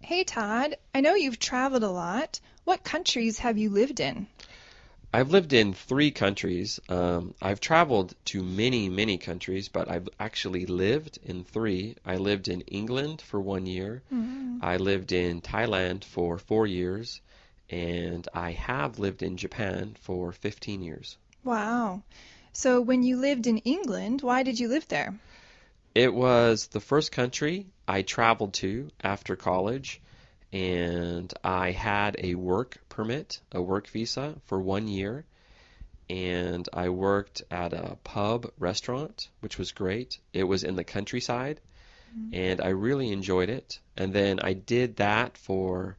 Hey Todd, I know you've traveled a lot. What countries have you lived in? I've lived in three countries. I've traveled to many, many countries, but I've actually lived in three. I lived in England for 1 year. Mm. I lived in Thailand for 4 years, and I have lived in Japan for 15 years. Wow. So when you lived in England, why did you live there? It was the first country I traveled to after college, and I had a work permit, a work visa for 1 year. And I worked at a pub restaurant, which was great. It was in the countryside, Mm. and I really enjoyed it. And then I did that for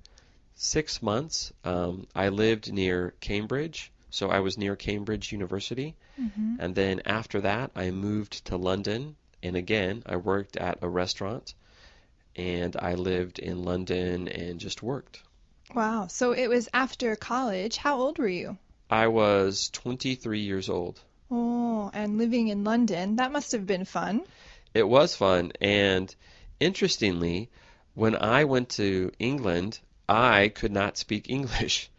6 months. I lived near Cambridge, so I was near Cambridge University. Hmm. And then after that, I moved to London, and again, I worked at a restaurant, and I lived in London and just worked. Wow. So it was after college. How old were you? I was 23 years old. Oh, and living in London, that must have been fun. It was fun, and interestingly, when I went to England, I could not speak English.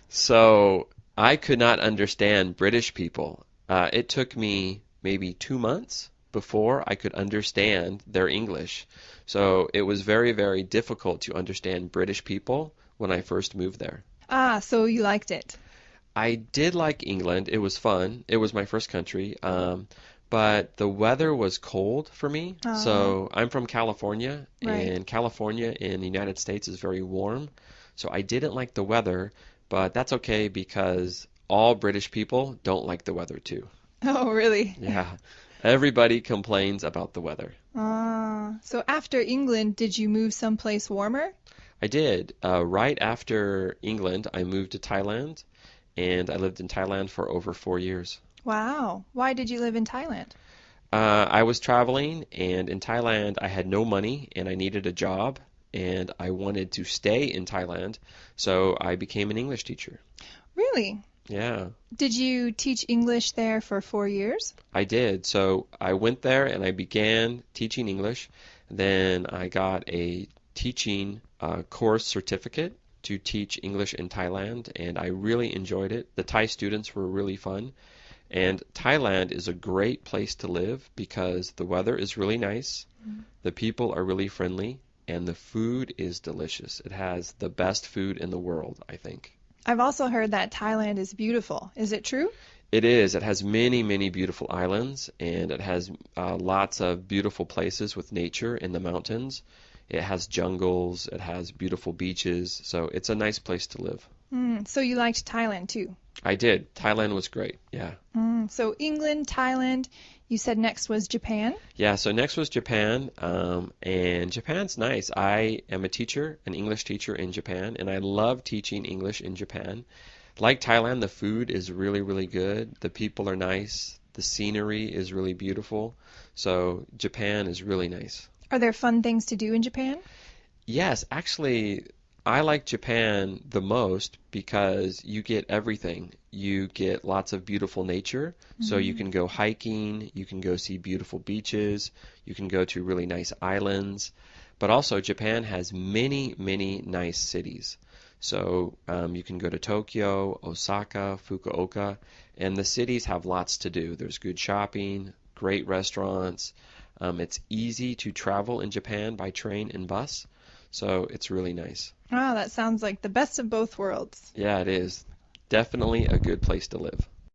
So I could not understand British people. It took me maybe 2 months before I could understand their English. So it was very, very difficult to understand British people when I first moved there. Ah, so you liked it. I did like England. It was fun. It was my first country. But the weather was cold for me. Oh, So I'm from California, right. and California in the United States is very warm. So I didn't like the weather, but that's okay because all British people don't like the weather too. Oh, really? Yeah, everybody complains about the weather. Ah, so after England, did you move someplace warmer? I did. Right after England, I moved to Thailand, and I lived in Thailand for over 4 years. Wow. Why did you live in Thailand? I was traveling, and in Thailand, I had no money and I needed a job, and I wanted to stay in Thailand, so I became an English teacher. Really? Yeah, Did you teach English there for 4 years? I did. So I went there and I began teaching English. Then I got a teaching course certificate to teach English in Thailand, and I really enjoyed it. The Thai students were really fun. And Thailand is a great place to live because the weather is really nice, Mm. the people are really friendly, and the food is delicious. It has the best food in the world, I think. I've also heard that Thailand is beautiful. Is it true? It is. It has many, many beautiful islands, and it has lots of beautiful places with nature in the mountains. It has jungles, it has beautiful beaches, so it's a nice place to live. So you liked Thailand too. I did. Thailand was great. Yeah. So England, Thailand, you said next was Japan? Yeah, so next was Japan, and Japan's nice. I am a teacher, an English teacher in Japan, and I love teaching English in Japan. Like Thailand, the food is really, really good. The people are nice. The scenery is really beautiful. So Japan is really nice. Are there fun things to do in Japan? Yes, actually, I like Japan the most because you get everything. You get lots of beautiful nature, so you Mm. can go hiking, you can go see beautiful beaches, you can go to really nice islands. But also, Japan has many, many nice cities. So you can go to Tokyo, Osaka, Fukuoka, and the cities have lots to do. There's good shopping, great restaurants. It's easy to travel in Japan by train and bus, so it's really nice. Wow, that sounds like the best of both worlds. Yeah, it is. Definitely a good place to live.